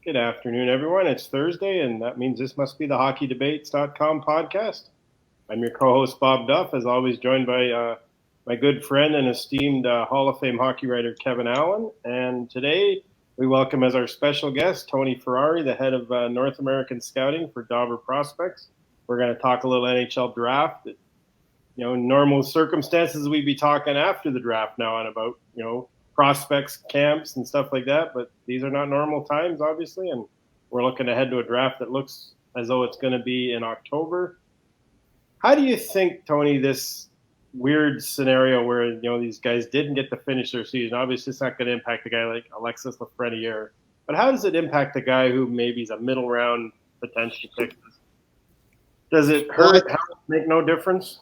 Good afternoon, everyone. It's Thursday, and that means this must be the hockeydebates.com podcast. I'm your co-host, Bob Duff, as always, joined by my good friend and esteemed Hall of Fame hockey writer, Kevin Allen. And today, we welcome as our special guest, Tony Ferrari, the head of North American Scouting for Dobber Prospects. We're going to talk a little NHL draft. In normal circumstances, we'd be talking after the draft now and about, prospects, camps, and stuff like that. But these are not normal times, obviously, and we're looking ahead to a draft that looks as though it's going to be in October. How do you think, Tony, this weird scenario where these guys didn't get to finish their season? Obviously, it's not going to impact a guy like Alexis Lafreniere, but how does it impact a guy who maybe is a middle round potential pick? Does it hurt? How does it make no difference?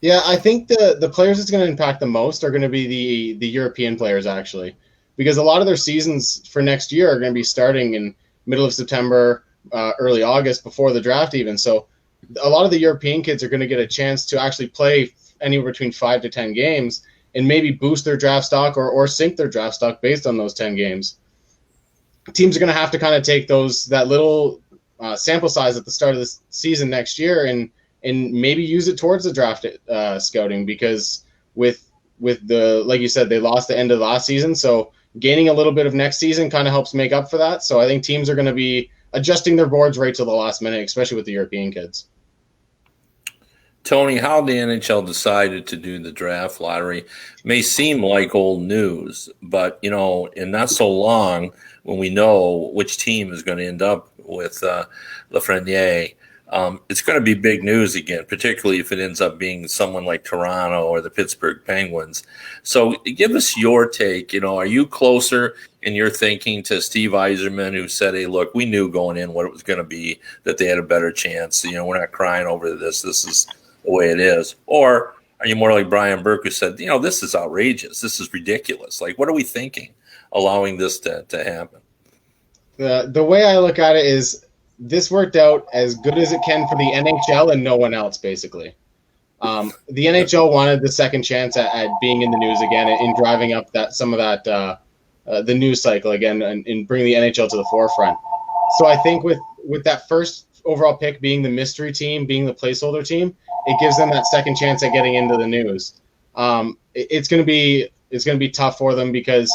Yeah, I think the players it's going to impact the most are going to be the European players, actually, because a lot of their seasons for next year are going to be starting in middle of September, early August, before the draft even. So a lot of the European kids are going to get a chance to actually play anywhere between 5 to 10 games and maybe boost their draft stock or sink their draft stock based on those 10 games. Teams are going to have to kind of take that little sample size at the start of the season next year and maybe use it towards the draft scouting, because with the, like you said, they lost the end of last season. So gaining a little bit of next season kind of helps make up for that. So I think teams are going to be adjusting their boards right to the last minute, especially with the European kids. Tony, how the NHL decided to do the draft lottery may seem like old news, but, in not so long, when we know which team is going to end up with Lafreniere, it's going to be big news again, particularly if it ends up being someone like Toronto or the Pittsburgh Penguins. So give us your take. Are you closer in your thinking to Steve Yzerman, who said, hey, look, we knew going in what it was going to be, that they had a better chance. We're not crying over this. This is the way it is. Or are you more like Brian Burke, who said, this is outrageous. This is ridiculous. Like, what are we thinking, allowing this to happen? The way I look at it is, this worked out as good as it can for the NHL and no one else, basically. The NHL wanted the second chance at being in the news again and driving up some of that the news cycle again and bringing the NHL to the forefront. So I think with that first overall pick being the mystery team, being the placeholder team, it gives them that second chance at getting into the news. It's going to be tough for them because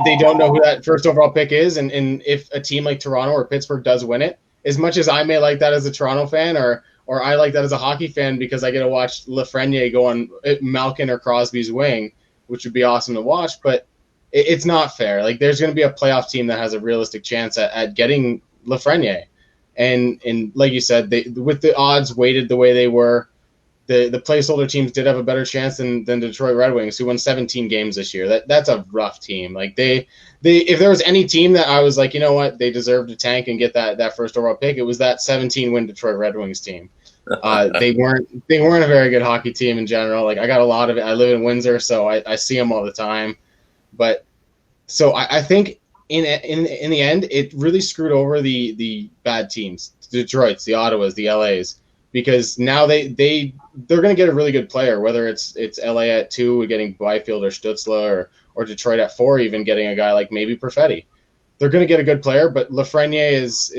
they don't know who that first overall pick is, and if a team like Toronto or Pittsburgh does win it, as much as I may like that as a Toronto fan, or I like that as a hockey fan because I get to watch Lafreniere go on Malkin or Crosby's wing, which would be awesome to watch, but it's not fair. Like, there's going to be a playoff team that has a realistic chance at getting Lafreniere, and like you said, with the odds weighted the way they were, the placeholder teams did have a better chance than Detroit Red Wings, who won 17 games this year. That's a rough team. Like, they if there was any team that I was like, you know what, they deserve to tank and get that first overall pick, it was that 17-win Detroit Red Wings team. They weren't a very good hockey team in general. Like, I got a lot of it. I live in Windsor, so I see them all the time. But so I think in the end, it really screwed over the bad teams, the Detroits, the Ottawas, the LAs. Because now they're going to get a really good player, whether it's LA at 2 getting Byfield or Stützle, or Detroit at 4 even getting a guy like maybe Perfetti. They're going to get a good player, but Lafreniere is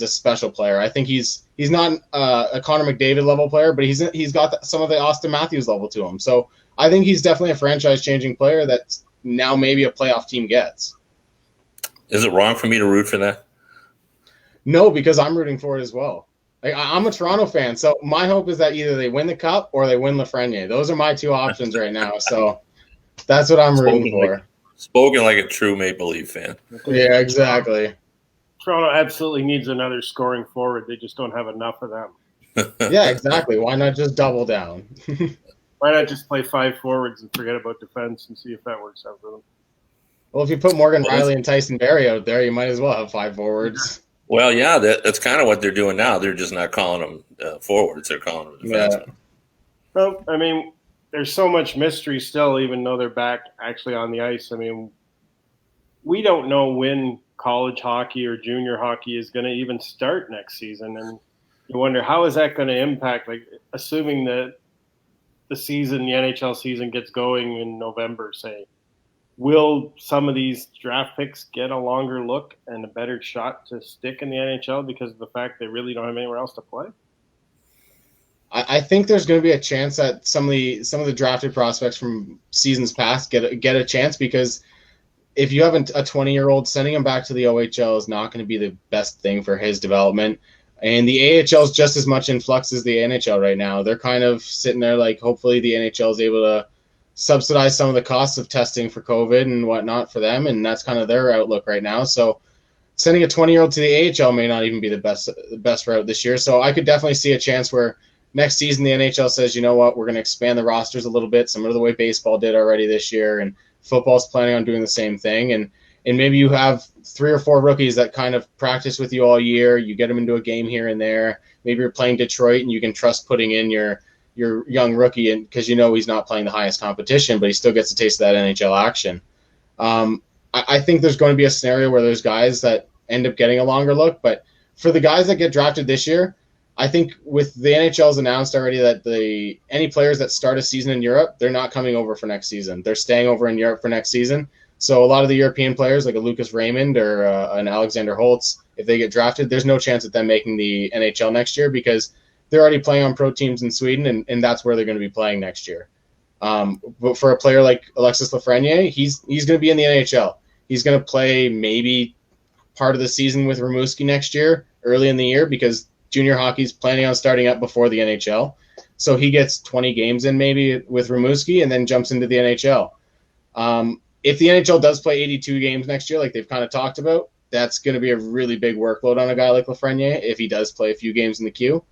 a special player. I think he's not a Connor McDavid level player, but he's got some of the Austin Matthews level to him. So I think he's definitely a franchise changing player that now maybe a playoff team gets. Is it wrong for me to root for that? No, because I'm rooting for it as well. Like, I'm a Toronto fan, so my hope is that either they win the cup or they win Lafreniere. Those are my two options right now, so that's what I'm rooting for. Spoken like a true Maple Leaf fan. Yeah, exactly. Toronto absolutely needs another scoring forward. They just don't have enough of them. Yeah, exactly. Why not just double down? Why not just play 5 forwards and forget about defense and see if that works out for them? Well, if you put Morgan Riley and Tyson Barrie out there, you might as well have 5 forwards. Well, yeah, that's kind of what they're doing now. They're just not calling them forwards. They're calling them defensemen. Yeah. Well, I mean, there's so much mystery still, even though they're back actually on the ice. I mean, we don't know when college hockey or junior hockey is going to even start next season. And you wonder, how is that going to impact, like, assuming that the NHL season gets going in November, say. will some of these draft picks get a longer look and a better shot to stick in the NHL because of the fact they really don't have anywhere else to play? I think there's going to be a chance that some of the drafted prospects from seasons past get a chance, because if you have a 20-year-old, sending him back to the OHL is not going to be the best thing for his development. And the AHL is just as much in flux as the NHL right now. They're kind of sitting there like, hopefully the NHL is able to subsidize some of the costs of testing for COVID and whatnot for them, and that's kind of their outlook right now. So sending a 20-year-old to the AHL may not even be the best route this year. So I could definitely see a chance where next season the NHL says, you know what, we're going to expand the rosters a little bit, similar to the way baseball did already this year, and football's planning on doing the same thing. And maybe you have 3 or 4 rookies that kind of practice with you all year. You get them into a game here and there. Maybe you're playing Detroit and you can trust putting in your young rookie in, because you know he's not playing the highest competition, but he still gets a taste of that NHL action. I think there's going to be a scenario where there's guys that end up getting a longer look. But for the guys that get drafted this year, I think with the NHL's announced already that any players that start a season in Europe, they're not coming over for next season. They're staying over in Europe for next season. So a lot of the European players, like a Lucas Raymond or an Alexander Holtz, if they get drafted, there's no chance of them making the NHL next year, because they're already playing on pro teams in Sweden, and that's where they're going to be playing next year. But for a player like Alexis Lafreniere, he's going to be in the NHL. He's going to play maybe part of the season with Rimouski next year, early in the year, because junior hockey's planning on starting up before the NHL. So he gets 20 games in maybe with Rimouski and then jumps into the NHL. If the NHL does play 82 games next year, like they've kind of talked about, that's going to be a really big workload on a guy like Lafreniere if he does play a few games in the queue.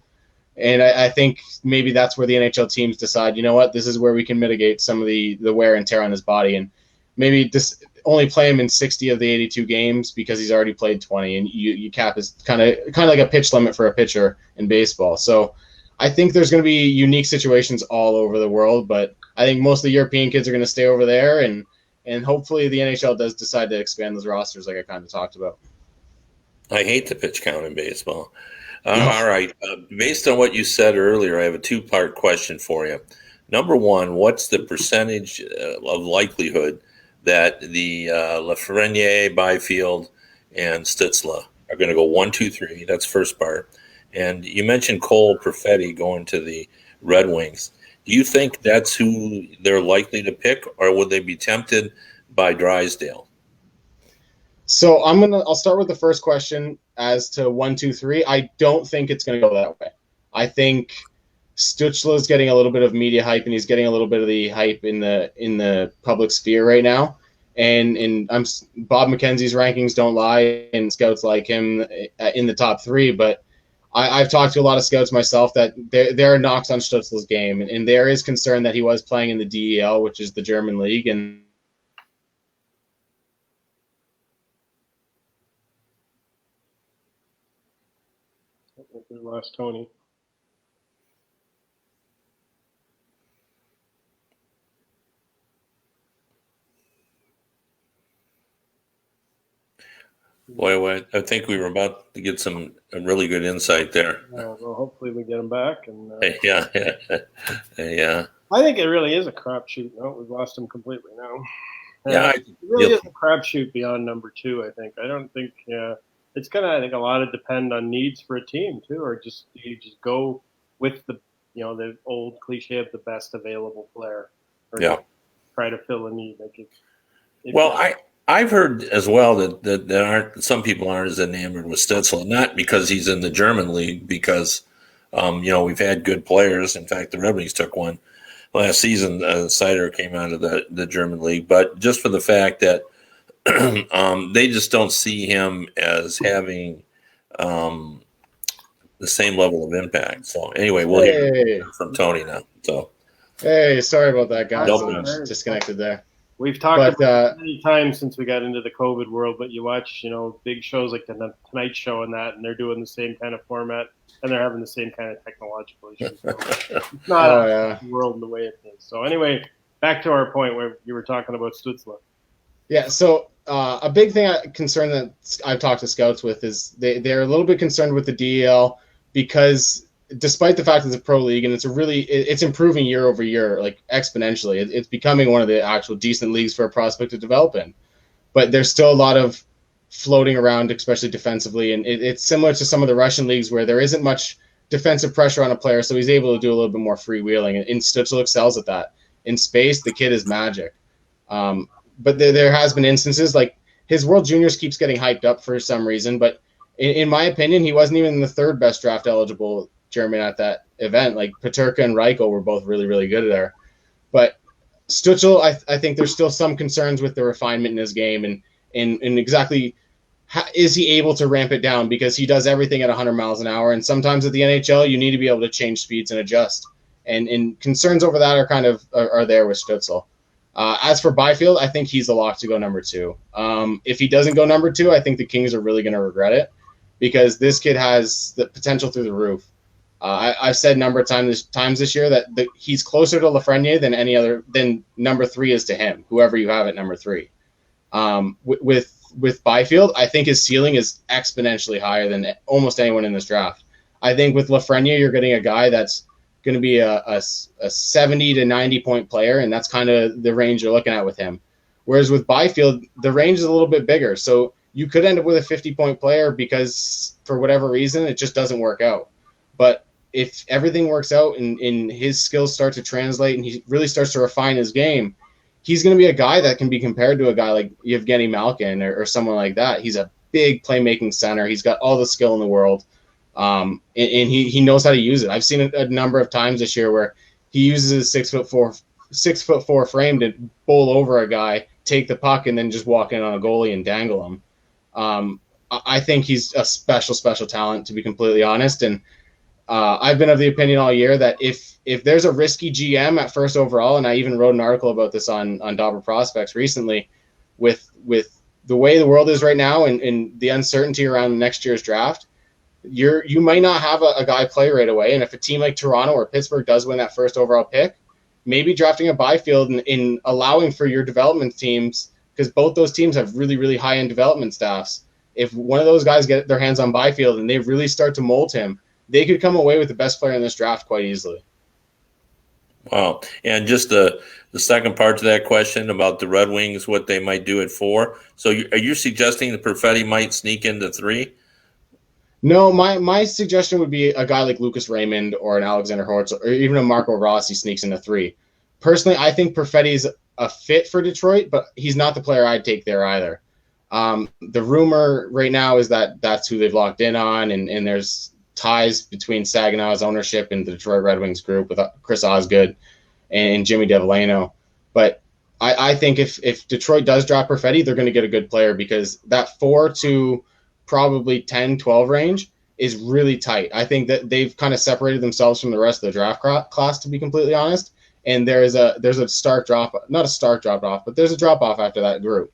And I think maybe that's where the NHL teams decide, you know what, this is where we can mitigate some of the wear and tear on his body, and maybe just only play him in 60 of the 82 games because he's already played 20, and you cap is kind of like a pitch limit for a pitcher in baseball. So I think there's going to be unique situations all over the world, but I think most of the European kids are going to stay over there, and hopefully the NHL does decide to expand those rosters like I kind of talked about. I hate the pitch count in baseball. All right. Based on what you said earlier, I have a 2-part question for you. Number one, what's the percentage of likelihood that the Lafreniere, Byfield, and Stützle are going to go 1, 2, 3? That's first part. And you mentioned Cole Perfetti going to the Red Wings. Do you think that's who they're likely to pick, or would they be tempted by Drysdale? So I'll start with the first question as to 1, 2, 3. I don't think it's going to go that way. I think Stützle is getting a little bit of media hype, and he's getting a little bit of the hype in the public sphere right now. And Bob McKenzie's rankings don't lie, and scouts like him in the top 3. But I've talked to a lot of scouts myself that there are knocks on Stützle's game, and there is concern that he was playing in the DEL, which is the German league, and We lost Tony. Boy, I think we were about to get some really good insight there. Well, hopefully we get him back. And Yeah. I think it really is a crapshoot. No, we've lost him completely now. Yeah, it really is a crapshoot beyond number 2. I think. I don't think. It's gonna. I think a lot of depend on needs for a team too, or just you just go with the the old cliche of the best available player, or try to fill a need. I've heard as well that some people aren't as enamored with Stützle, not because he's in the German league, because we've had good players. In fact, the Red Wings took one last season. Sider came out of the German league, but just for the fact that they just don't see him as having the same level of impact. So anyway, we'll hear from Tony now. So hey, sorry about that, guys. Nope. Disconnected there. We've talked about it many times since we got into the COVID world, but you watch, big shows like the Tonight Show and that, and they're doing the same kind of format, and they're having the same kind of technological issues. So it's not the world the way it is. So anyway, back to our point where you were talking about Stützle. Yeah, so a big concern that I've talked to scouts with is they're a little bit concerned with the DEL because despite the fact it's a pro league and it's improving year over year, like exponentially. It's becoming one of the actual decent leagues for a prospect to develop in. But there's still a lot of floating around, especially defensively, and it's similar to some of the Russian leagues where there isn't much defensive pressure on a player, so he's able to do a little bit more freewheeling. And Stützle excels at that. In space, the kid is magic. But there has been instances like his World Juniors keeps getting hyped up for some reason, but in my opinion, he wasn't even the third best draft eligible German at that event. Like Peterka and Reichel were both really, really good there. But Stützle, I think there's still some concerns with the refinement in his game and exactly is he able to ramp it down, because he does everything at 100 miles an hour. And sometimes at the NHL, you need to be able to change speeds and adjust. And concerns over that are there with Stützle. As for Byfield, I think he's a lock to go number 2. If he doesn't go number 2, I think the Kings are really going to regret it, because this kid has the potential through the roof. I've said a number of times this year that he's closer to Lafreniere than number 3 is to him, whoever you have at number 3. With Byfield, I think his ceiling is exponentially higher than almost anyone in this draft. I think with Lafreniere, you're getting a guy that's going to be a 70 to 90 point player, and that's kind of the range you're looking at with him. Whereas with Byfield, the range is a little bit bigger, so you could end up with a 50 point player because for whatever reason it just doesn't work out. But if everything works out and his skills start to translate and he really starts to refine his game, he's going to be a guy that can be compared to a guy like Evgeny Malkin or someone like that. He's a big playmaking center. He's got all the skill in the world. And he knows how to use it. I've seen it a number of times this year where he uses his 6'4" frame to bowl over a guy, take the puck, and then just walk in on a goalie and dangle him. I think he's a special talent, to be completely honest. And I've been of the opinion all year that if there's a risky GM at first overall, and I even wrote an article about this on Dobber Prospects recently, with the way the world is right now and the uncertainty around next year's draft, you might not have a guy play right away. And if a team like Toronto or Pittsburgh does win that first overall pick, maybe drafting a Byfield and allowing for your development teams, because both those teams have really, really high-end development staffs. If one of those guys get their hands on Byfield and they really start to mold him, they could come away with the best player in this draft quite easily. Wow. And just the second part to that question about the Red Wings, what they might do at 4. So are you suggesting that Perfetti might sneak into 3? No, my suggestion would be a guy like Lucas Raymond or an Alexander Hortz or even a Marco Rossi sneaks into 3. Personally, I think Perfetti's a fit for Detroit, but he's not the player I'd take there either. The rumor right now is that that's who they've locked in on, and there's ties between Saginaw's ownership and the Detroit Red Wings group with Chris Osgood and Jimmy Devellino. But I think if Detroit does drop Perfetti, they're going to get a good player, because that 4 to probably 10, 12 range is really tight. I think that they've kind of separated themselves from the rest of the draft class, to be completely honest. And there's a stark drop, not a stark drop off, but there's a drop off after that group.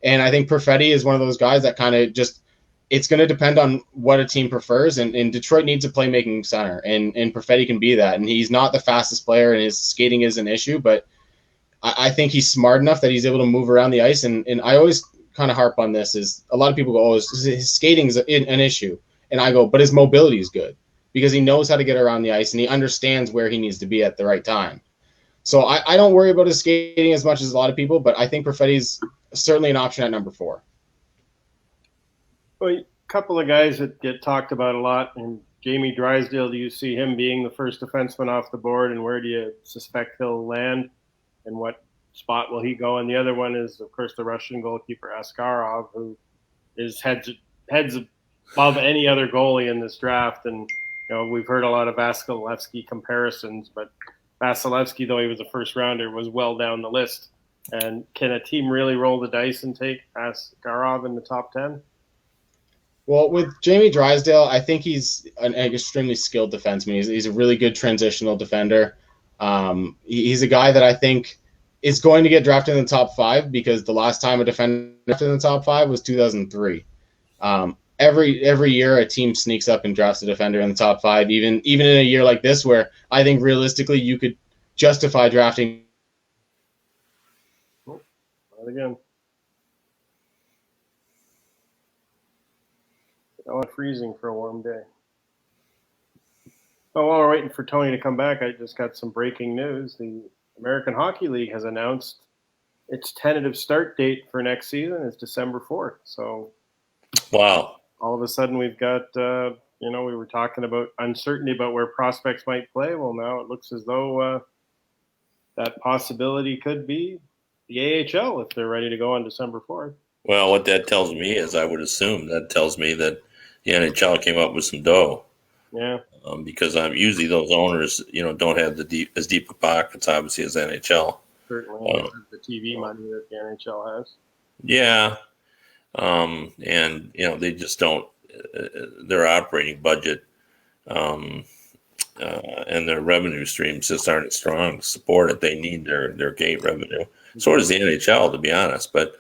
And I think Perfetti is one of those guys that kind of just, it's going to depend on what a team prefers. And Detroit needs a playmaking center, and Perfetti can be that. And he's not the fastest player, and his skating is an issue, but I think he's smart enough that he's able to move around the ice. And I always kind of harp on this, is a lot of people go, oh, his skating is an issue. And I go, but his mobility is good, because he knows how to get around the ice and he understands where he needs to be at the right time. So I don't worry about his skating as much as a lot of people, but I think Perfetti's certainly an option at number 4. Well, a couple of guys that get talked about a lot, and Jamie Drysdale, do you see him being the first defenseman off the board, and where do you suspect he'll land, and what spot will he go? And the other one is, of course, the Russian goalkeeper Askarov, who is heads above any other goalie in this draft. And we've heard a lot of Vasilevsky comparisons, but Vasilevsky, though he was a first rounder, was well down the list. And can a team really roll the dice and take Askarov in the top 10? Well, with Jamie Drysdale, I think he's an extremely skilled defenseman. He's a really good transitional defender. He's a guy that I think is going to get drafted in the top 5, because the last time a defender drafted in the top 5 was 2003. Every year a team sneaks up and drafts a defender in the top 5, even in a year like this where I think realistically you could justify drafting. Oh, not again. I want freezing for a warm day. Well, while we're waiting for Tony to come back, I just got some breaking news. The American Hockey League has announced its tentative start date for next season is December 4th. So, wow. All of a sudden we've got, we were talking about uncertainty about where prospects might play. Well, now it looks as though that possibility could be the AHL if they're ready to go on December 4th. Well, what that tells me is I would assume that tells me that the NHL came up with some dough. Yeah. Because usually those owners, don't have as deep of pockets, obviously, as NHL. Certainly, the TV money that the NHL has. Yeah, and they just don't. Their operating budget and their revenue streams just aren't as strong to support it. They need their gate revenue. So does the NHL, to be honest. But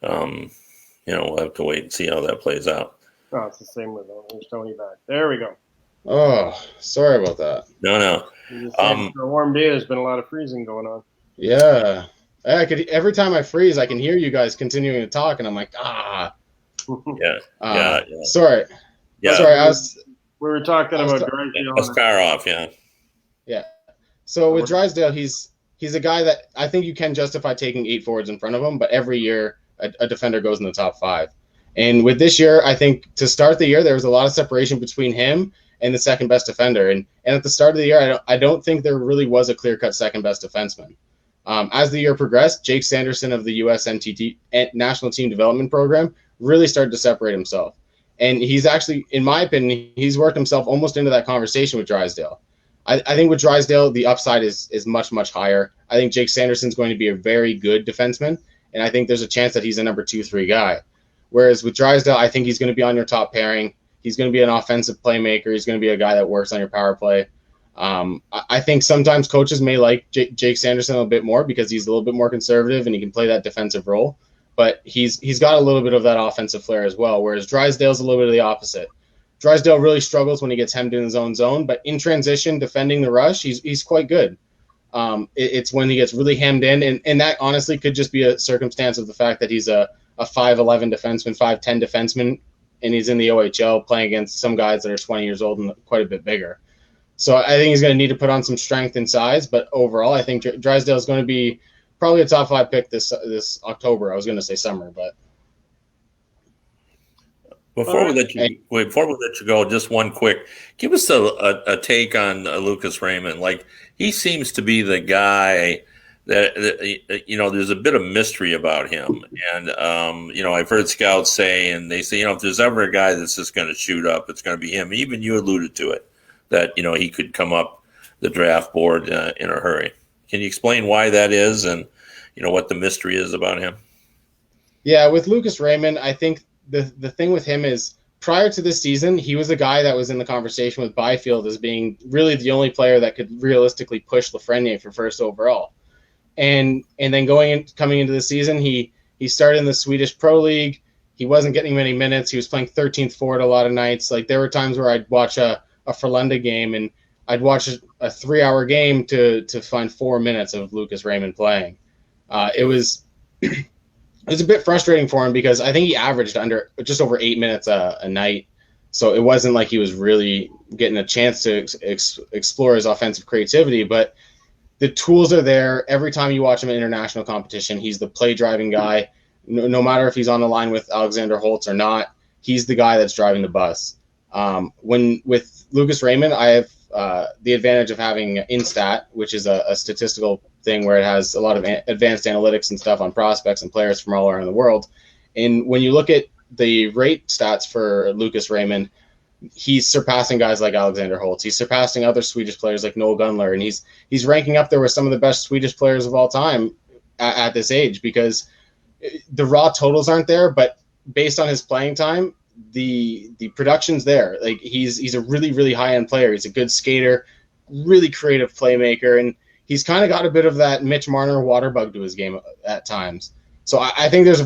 we'll have to wait and see how that plays out. Oh, it's the same with them. There's Tony back. There we go. Oh, sorry about that. No. For a warm day, there's been a lot of freezing going on. Yeah. Every time I freeze, I can hear you guys continuing to talk, and I'm like, Yeah. Sorry. Yeah. Sorry, we were talking about Drysdale. That's car off, yeah. Yeah. So with Drysdale, he's a guy that I think you can justify taking 8 forwards in front of him, but every year a defender goes in the top 5. And with this year, I think to start the year, there was a lot of separation between him and the second best defender. And at the start of the year, I don't think there really was a clear-cut second best defenseman. As the year progressed, Jake Sanderson of the U.S. NTT National Team Development Program really started to separate himself. And he's actually, in my opinion, he's worked himself almost into that conversation with Drysdale. I think with Drysdale, the upside is much, much higher. I think Jake Sanderson's going to be a very good defenseman, and I think there's a chance that he's a number 2-3 guy. Whereas with Drysdale, I think he's going to be on your top pairing. He's going to be an offensive playmaker. He's going to be a guy that works on your power play. I think sometimes coaches may like Jake Sanderson a bit more because he's a little bit more conservative and he can play that defensive role. But he's got a little bit of that offensive flair as well, whereas Drysdale's a little bit of the opposite. Drysdale really struggles when he gets hemmed in his own zone, but in transition, defending the rush, he's quite good. It's when he gets really hemmed in, and that honestly could just be a circumstance of the fact that he's a 5'11 defenseman, 5'10 defenseman, and he's in the OHL playing against some guys that are 20 years old and quite a bit bigger. So I think he's going to need to put on some strength and size, but overall, I think Drysdale is going to be probably a top 5 pick this October. I was going to say summer, but before we let you go, just one quick, give us a take on Lucas Raymond. Like, he seems to be the guy that there's a bit of mystery about him, and I've heard scouts say, and they say, if there's ever a guy that's just going to shoot up, it's going to be him. Even you alluded to it, that he could come up the draft board in a hurry. Can you explain why that is, and what the mystery is about him? Yeah, with Lucas Raymond, I think the thing with him is prior to this season, he was a guy that was in the conversation with Byfield as being really the only player that could realistically push Lafreniere for first overall. And then coming into the season, he started in the Swedish Pro League. He wasn't getting many minutes. He was playing 13th forward a lot of nights. Like, there were times where I'd watch a Frölunda game and I'd watch a 3-hour game to find 4 minutes of Lucas Raymond playing. It was a bit frustrating for him because I think he averaged just over 8 minutes a night. So it wasn't like he was really getting a chance to explore his offensive creativity, but the tools are there. Every time you watch him in international competition, he's the play-driving guy. No matter if he's on the line with Alexander Holtz or not, he's the guy that's driving the bus. With Lucas Raymond, I have the advantage of having Instat, which is a statistical thing where it has a lot of advanced analytics and stuff on prospects and players from all around the world. And when you look at the rate stats for Lucas Raymond, he's surpassing guys like Alexander Holtz. He's surpassing other Swedish players like Noel Gunler, and he's ranking up there with some of the best Swedish players of all time at this age, because the raw totals aren't there, but based on his playing time, the production's there. Like, he's a really, really high-end player. He's a good skater, really creative playmaker, and he's kind of got a bit of that Mitch Marner water bug to his game at times. So I think there's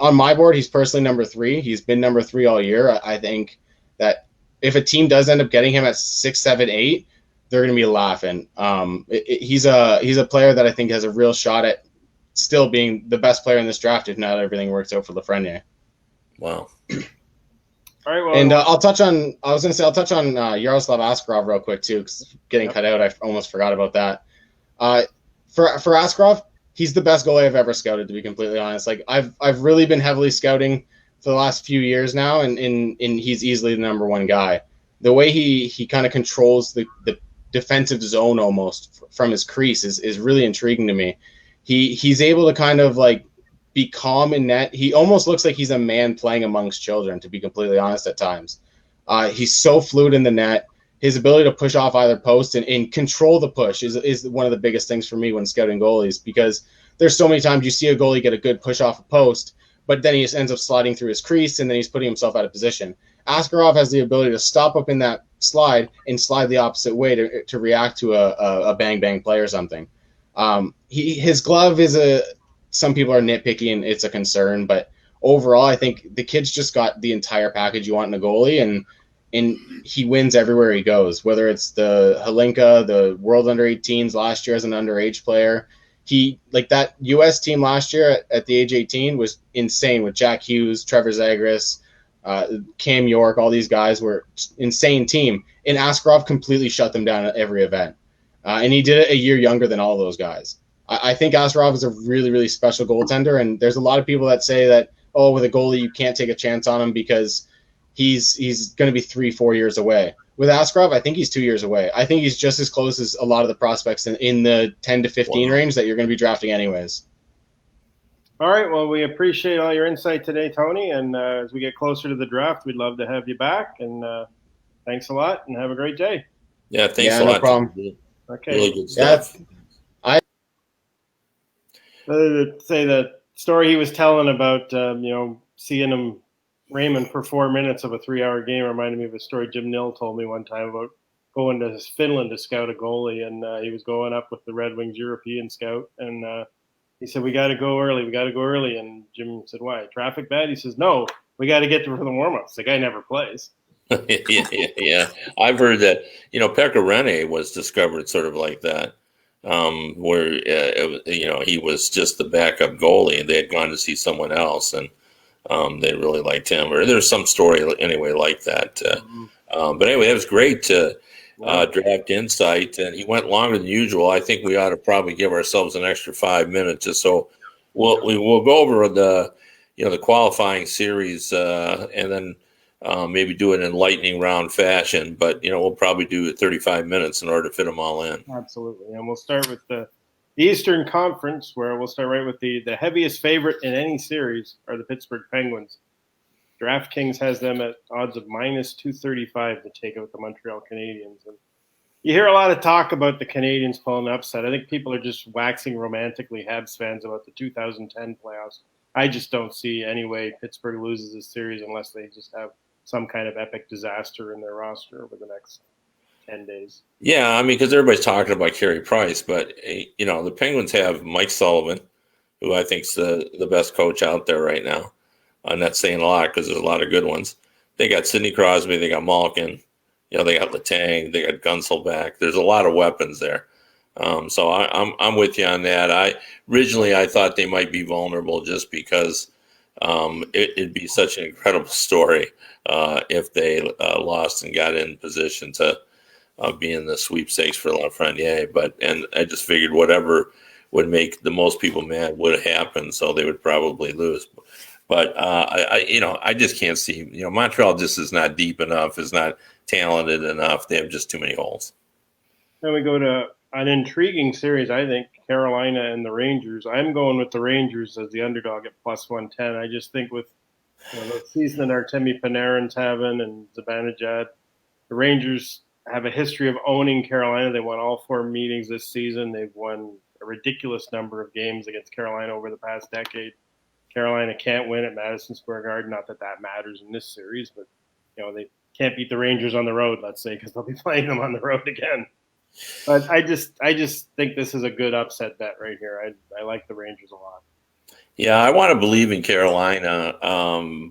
on my board, he's personally number 3. He's been number 3 all year. I think that if a team does end up getting him at 6, 7, 8, they're going to be laughing. He's a player that I think has a real shot at still being the best player in this draft if not everything works out for Lafreniere. Wow. All right. Well, And I'll touch on Yaroslav Askarov real quick too, because getting cut out, I almost forgot about that. For Askarov, he's the best goalie I've ever scouted, to be completely honest. Like I've really been heavily scouting for the last few years now, and he's easily the number one guy. The way he kind of controls the defensive zone almost from his crease is really intriguing to me. He's able to kind of like be calm in net. He almost looks like he's a man playing amongst children, to be completely honest at times. He's so fluid in the net. His ability to push off either post and control the push is one of the biggest things for me when scouting goalies, because there's so many times you see a goalie get a good push off a post, but then he just ends up sliding through his crease, and then he's putting himself out of position. Askarov has the ability to stop up in that slide and slide the opposite way to react to a bang-bang play or something. His glove is some people are nitpicky and it's a concern, but overall, I think the kid's just got the entire package you want in a goalie, and he wins everywhere he goes, whether it's the Hlinka, the World Under-18s last year as an underage player. Like that U.S. team last year at the age 18 was insane with Jack Hughes, Trevor Zagras, Cam York. All these guys were insane team, and Askarov completely shut them down at every event. And he did it a year younger than all those guys. I think Askarov is a really, really special goaltender, and there's a lot of people that say that, with a goalie, you can't take a chance on him because he's going to be 3-4 years away. With Askarov, I think he's 2 years away. I think he's just as close as a lot of the prospects in the 10 to 15 range that you're going to be drafting anyways. All right. Well, we appreciate all your insight today, Tony. And as we get closer to the draft, we'd love to have you back. And thanks a lot, and have a great day. Yeah, thanks a lot. No problem. Okay. Really good stuff. Say the story he was telling about, seeing him Raymond for 4 minutes of a 3-hour game reminded me of a story Jim Nill told me one time about going to Finland to scout a goalie, and he was going up with the Red Wings European scout, and he said, "We got to go early." And Jim said, "Why? Traffic bad?" He says, "No, we got to get to the warm-ups. The guy never plays." yeah. I've heard that, Pekka Rinne was discovered sort of like that, where, he was just the backup goalie, and they had gone to see someone else, and they really liked him. Or there's some story anyway like that. But anyway, it was great to draft insight, and he went longer than usual. I think we ought to probably give ourselves an extra 5 minutes just so we'll go over the qualifying series, and then maybe do it in lightning round fashion. But we'll probably do 35 minutes in order to fit them all in. Absolutely, and we'll start with the Eastern Conference, where we'll start right with the heaviest favorite in any series are the Pittsburgh Penguins. DraftKings has them at odds of -235 to take out the Montreal Canadiens. And you hear a lot of talk about the Canadiens pulling an upset. I think people are just waxing romantically Habs fans about the 2010 playoffs. I just don't see any way Pittsburgh loses this series unless they just have some kind of epic disaster in their roster over the next 10 days. Yeah, I mean, because everybody's talking about Carey Price, but, the Penguins have Mike Sullivan, who I think is the best coach out there right now. I'm not saying a lot because there's a lot of good ones. They got Sidney Crosby, they got Malkin, they got Letang, they got Gunsel back. There's a lot of weapons there. So I'm with you on that. Originally I thought they might be vulnerable just because it'd be such an incredible story if they lost and got in position to be in the sweepstakes for Lafreniere. And I just figured whatever would make the most people mad would happen, so they would probably lose. But I just can't see. Montreal just is not deep enough, is not talented enough. They have just too many holes. Then we go to an intriguing series, I think, Carolina and the Rangers. I'm going with the Rangers as the underdog at +110. I just think with the season that Artemi Panarin's having and Zibanejad, the Rangers have a history of owning Carolina. They won all 4 meetings this season. They've won a ridiculous number of games against Carolina over the past decade. Carolina can't win at Madison Square Garden. Not that matters in this series, but they can't beat the Rangers on the road, let's say, because they'll be playing them on the road again. But I just think this is a good upset bet right here. I like the Rangers a lot. Yeah, I want to believe in Carolina,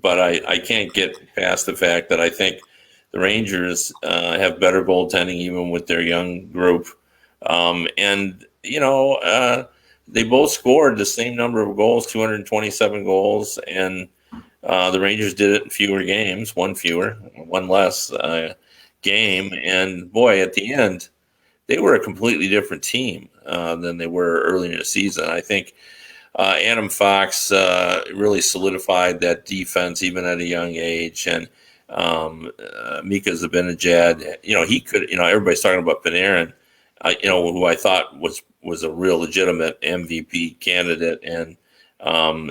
but I can't get past the fact that I think the Rangers have better goaltending even with their young group. And they both scored the same number of goals, 227 goals, and The Rangers did it in fewer games, one less game. And boy, at the end, they were a completely different team than they were early in the season. I think Adam Fox really solidified that defense even at a young age. And Mika Zibanejad, he could, everybody's talking about Panarin, who I thought was a real legitimate MVP candidate. And,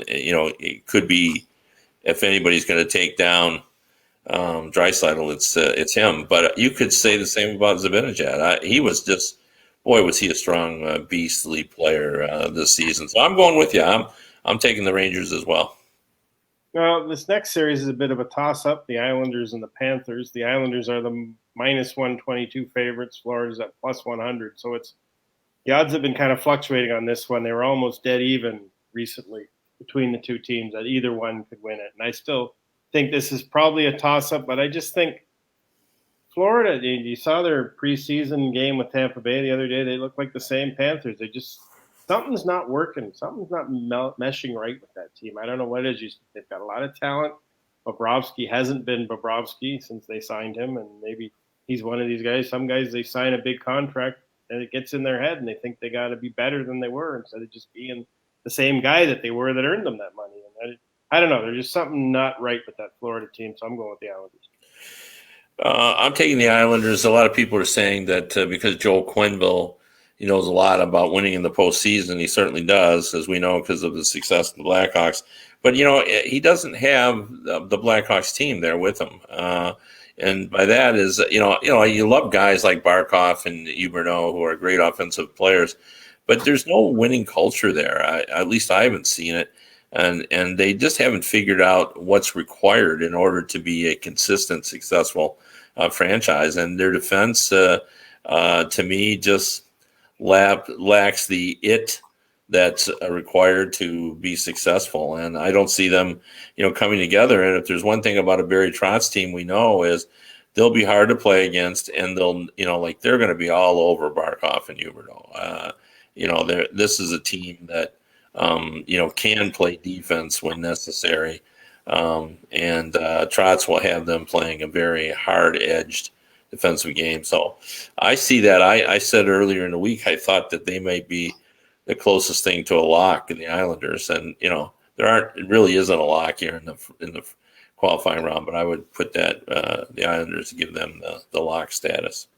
it could be, if anybody's going to take down Draisaitl, it's him. But you could say the same about Zibanejad. He was just, boy, was he a strong, beastly player this season. So I'm going with you. I'm taking the Rangers as well. Well, this next series is a bit of a toss-up, the Islanders and the Panthers. The Islanders are the minus 122 favorites. Florida's at plus 100. So the odds have been kind of fluctuating on this one. They were almost dead even recently between the two teams, that either one could win it. And I still think this is probably a toss-up, but I just think Florida, you saw their preseason game with Tampa Bay the other day. They look like the same Panthers. Something's not working. Something's not meshing right with that team. I don't know what it is. They've got a lot of talent. Bobrovsky hasn't been Bobrovsky since they signed him, and maybe he's one of these guys. Some guys, they sign a big contract, and it gets in their head, and they think they got to be better than they were instead of just being the same guy that they were that earned them that money. And I don't know. There's just something not right with that Florida team, so I'm going with the Islanders. I'm taking the Islanders. A lot of people are saying that because Joel Quenneville, he knows a lot about winning in the postseason. He certainly does, as we know, because of the success of the Blackhawks. But, he doesn't have the Blackhawks team there with him. And by that is, you love guys like Barkov and Huberdeau, who are great offensive players, but there's no winning culture there. At least I haven't seen it. And they just haven't figured out what's required in order to be a consistent, successful franchise. And their defense, to me, just lacks the it that's required to be successful. And I don't see them, coming together. And if there's one thing about a Barry Trotz team we know is they'll be hard to play against, and they'll, they're going to be all over Barkov and Huberdeau. This is a team that, can play defense when necessary. And Trotz will have them playing a very hard-edged defensive game. So I see that. I said earlier in the week I thought that they might be the closest thing to a lock in the Islanders, and it really isn't a lock here in the qualifying round. But I would put that the Islanders, give them the lock status.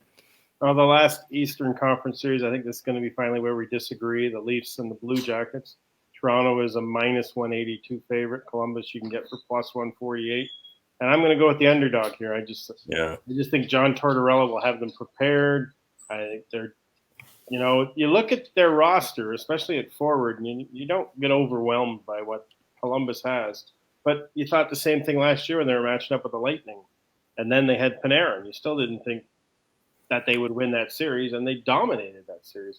The last Eastern Conference series, I think this is going to be finally where we disagree. The Leafs and the Blue Jackets. Toronto is a minus 182 favorite. Columbus you can get for plus 148. And I'm going to go with the underdog here. I just think John Tortorella will have them prepared. I think they're, you look at their roster, especially at forward, and you don't get overwhelmed by what Columbus has. But you thought the same thing last year when they were matching up with the Lightning. And then they had Panarin. You still didn't think that they would win that series, and they dominated that series.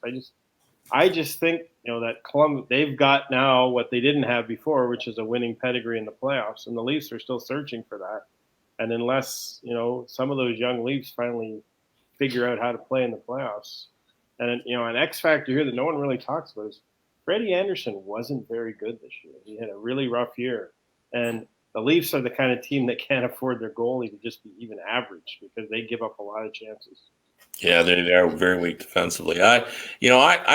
I just think, that Columbus, they've got now what they didn't have before, which is a winning pedigree in the playoffs, and the Leafs are still searching for that. And unless, some of those young Leafs finally figure out how to play in the playoffs. And, an X factor here that no one really talks about is Freddie Anderson wasn't very good this year. He had a really rough year. And the Leafs are the kind of team that can't afford their goalie to just be even average because they give up a lot of chances. Yeah, they are very weak defensively. I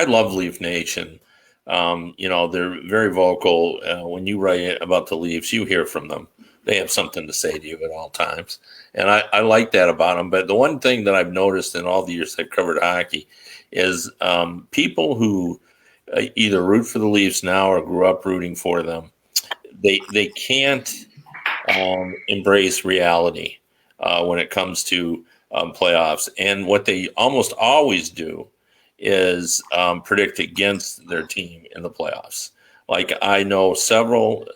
love Leaf Nation. They're very vocal. When you write about the Leafs, you hear from them. They have something to say to you at all times. And I like that about them. But the one thing that I've noticed in all the years I've covered hockey is people who either root for the Leafs now or grew up rooting for them, they can't embrace reality when it comes to playoffs. And what they almost always do is predict against their team in the playoffs. Like I know several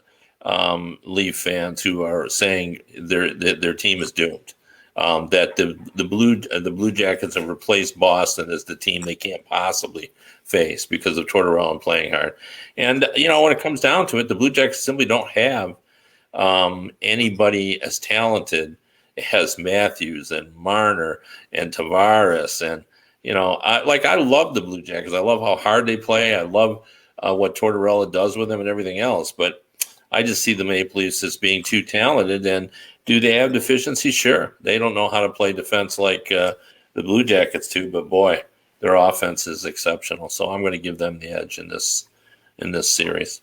Leaf fans who are saying their team is doomed. That the Blue Jackets have replaced Boston as the team they can't possibly face because of Tortorella playing hard. And when it comes down to it, the Blue Jackets simply don't have anybody as talented as Matthews and Marner and Tavares. And I love the Blue Jackets. I love how hard they play. I love what Tortorella does with them and everything else. But I just see the Maple Leafs as being too talented. And do they have deficiencies? Sure. They don't know how to play defense like the Blue Jackets do, but boy, their offense is exceptional. So I'm going to give them the edge in this series.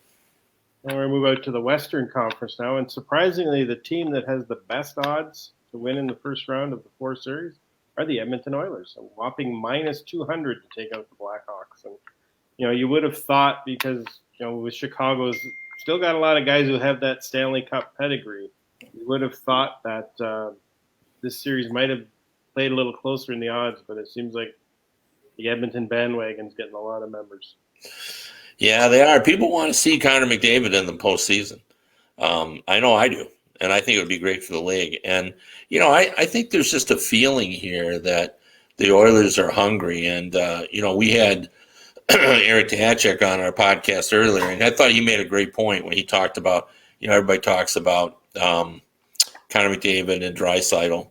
We're going to move out to the Western Conference now, and surprisingly, the team that has the best odds to win in the first round of the 4 series are the Edmonton Oilers, a whopping minus 200 to take out the Blackhawks. And you would have thought, because with Chicago's still got a lot of guys who have that Stanley Cup pedigree, you would have thought that this series might have played a little closer in the odds, but it seems like the Edmonton bandwagon's getting a lot of members. Yeah, they are. People want to see Connor McDavid in the postseason. I know I do, and I think it would be great for the league. And, I think there's just a feeling here that the Oilers are hungry. And, we had Eric Tahachek on our podcast earlier, and I thought he made a great point when he talked about, everybody talks about Connor McDavid and Draisaitl.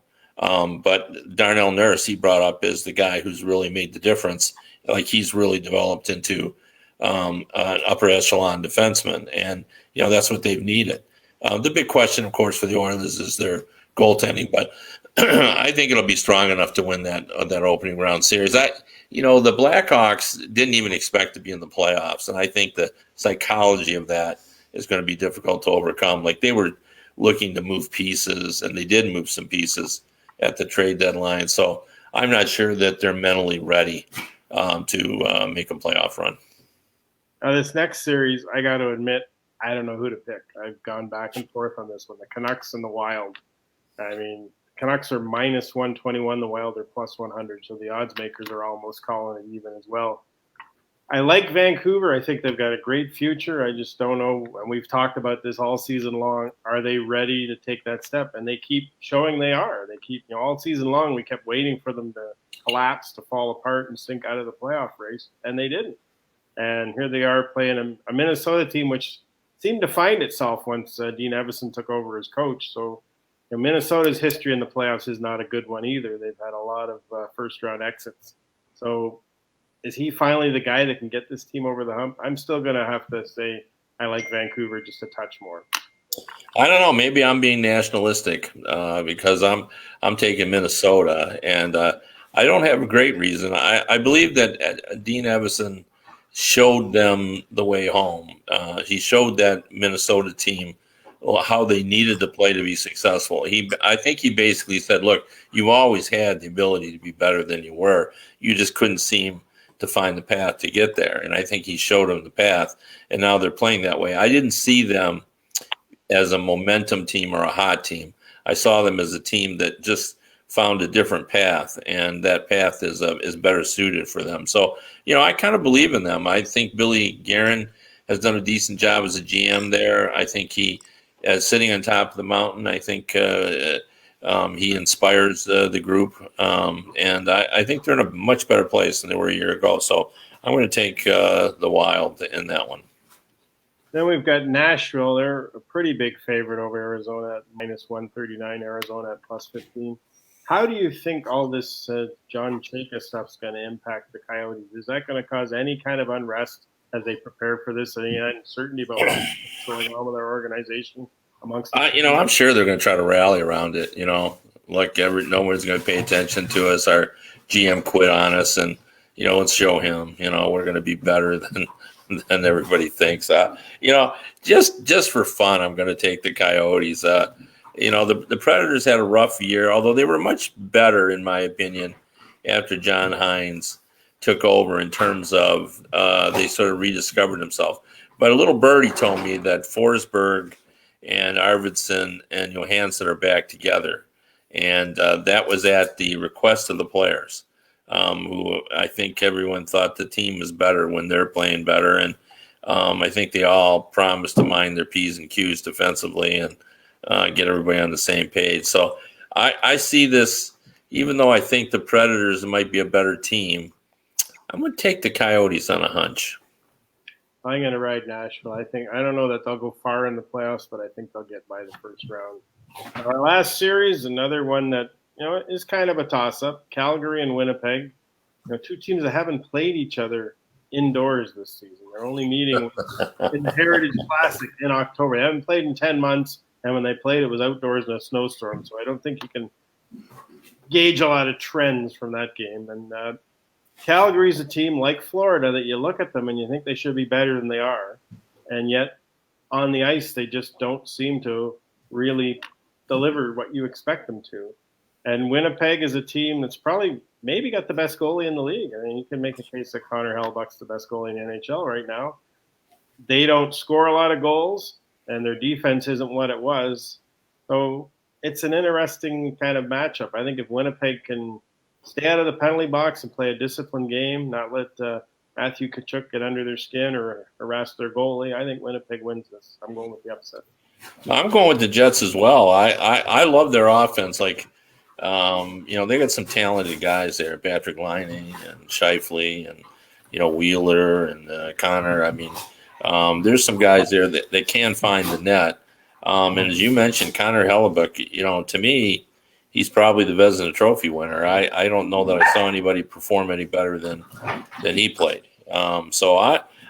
But Darnell Nurse, he brought up as the guy who's really made the difference. Like, he's really developed into an upper echelon defenseman, and that's what they've needed. The big question, of course, for the Oilers is their goaltending, but I think it'll be strong enough to win that opening round series. The Blackhawks didn't even expect to be in the playoffs, and I think the psychology of that is going to be difficult to overcome. Like, they were looking to move pieces, and they did move some pieces at the trade deadline, so I'm not sure that they're mentally ready to make a playoff run. Now, this next series, I got to admit, I don't know who to pick. I've gone back and forth on this one. The Canucks and the Wild. I mean, Canucks are minus 121. The Wild are plus 100. So the odds makers are almost calling it even as well. I like Vancouver. I think they've got a great future. I just don't know. And we've talked about this all season long. Are they ready to take that step? And they keep showing they are. They keep, all season long, we kept waiting for them to collapse, to fall apart and sink out of the playoff race. And they didn't. And here they are playing a Minnesota team, which seemed to find itself once Dean Evason took over as coach. So Minnesota's history in the playoffs is not a good one either. They've had a lot of first-round exits. So is he finally the guy that can get this team over the hump? I'm still going to have to say I like Vancouver just a touch more. I don't know. Maybe I'm being nationalistic because I'm taking Minnesota, and I don't have a great reason. I believe that Dean Evason showed them the way home. He showed that Minnesota team how they needed to play to be successful. I think he basically said, look, you've always had the ability to be better than you were. You just couldn't seem to find the path to get there. And I think he showed them the path, and now they're playing that way. I didn't see them as a momentum team or a hot team. I saw them as a team that just found a different path, and that path is better suited for them. So, I kind of believe in them. I think Billy Guerin has done a decent job as a GM there. I think he, as sitting on top of the mountain, I think he inspires the group, and I think they're in a much better place than they were a year ago. So I'm going to take the Wild in that one. Then we've got Nashville. They're a pretty big favorite over Arizona at minus 139, Arizona at plus 15. How do you think all this John Chayka stuff's going to impact the Coyotes? Is that going to cause any kind of unrest as they prepare for this? Any uncertainty about what's going on with our organization amongst I'm sure they're going to try to rally around it. Like nobody's going to pay attention to us. Our GM quit on us, and let's show him. We're going to be better than everybody thinks. Just for fun, I'm going to take the Coyotes. The Predators had a rough year, although they were much better, in my opinion, after John Hines took over in terms of they sort of rediscovered himself. But a little birdie told me that Forsberg and Arvidsson and Johansson are back together. And that was at the request of the players, who I think everyone thought the team was better when they're playing better. And I think they all promised to mind their P's and Q's defensively and get everybody on the same page. So I see this, even though I think the Predators might be a better team, I'm going to take the Coyotes on a hunch. I'm going to ride Nashville. I don't know that they'll go far in the playoffs, but I think they'll get by the first round. Our last series, another one that is kind of a toss-up. Calgary and Winnipeg. Two teams that haven't played each other indoors this season. They're only meeting in the Heritage Classic in October. They haven't played in 10 months, and when they played, it was outdoors in a snowstorm. So I don't think you can gauge a lot of trends from that game. And Calgary's a team like Florida that you look at them and you think they should be better than they are, and yet on the ice they just don't seem to really deliver what you expect them to. And Winnipeg is a team that's probably maybe got the best goalie in the league. I mean, you can make a case that Connor Hellebuyck's the best goalie in the NHL right now. They don't score a lot of goals, and their defense isn't what it was. So it's an interesting kind of matchup. I think if Winnipeg can stay out of the penalty box and play a disciplined game, not let Matthew Tkachuk get under their skin or harass their goalie, I think Winnipeg wins this. I'm going with the upset. I'm going with the Jets as well. I love their offense. Like, they got some talented guys there, Patrick Laine and Scheifele and, Wheeler and Connor. I mean, there's some guys there that can find the net. And as you mentioned, Connor Hellebuyck, to me, he's probably the Vezina Trophy winner. I don't know that I saw anybody perform any better than he played. So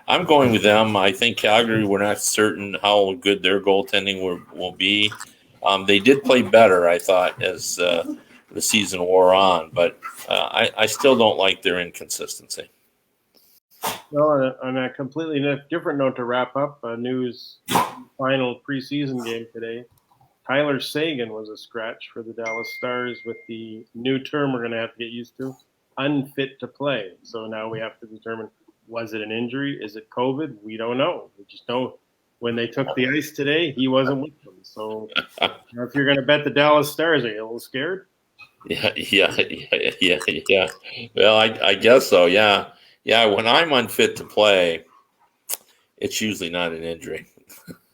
I'm going with them. I think Calgary, we're not certain how good their goaltending will be. They did play better, I thought, as the season wore on, but I still don't like their inconsistency. Well, on a completely different note to wrap up, news final preseason game today. Tyler Seguin was a scratch for the Dallas Stars with the new term we're going to have to get used to, unfit to play. So now we have to determine, was it an injury? Is it COVID? We don't know. We just know when they took the ice today, he wasn't with them. So if you're going to bet the Dallas Stars, are you a little scared? Yeah. Well, I guess so, yeah. Yeah, when I'm unfit to play, it's usually not an injury.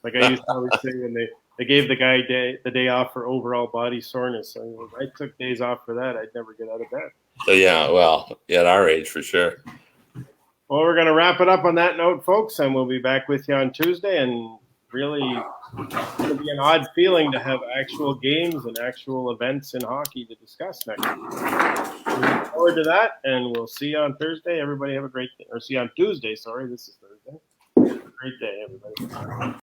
Like I used to always say when they gave the guy the day off for overall body soreness. I took days off for that. I'd never get out of bed. So, yeah, well, at our age, for sure. Well, we're going to wrap it up on that note, folks, and we'll be back with you on Tuesday. And really, it's going to be an odd feeling to have actual games and actual events in hockey to discuss next week. We look forward to that, and we'll see you on Thursday. Everybody have a great day. Or see you on Tuesday, sorry. This is Thursday. Have a great day, everybody.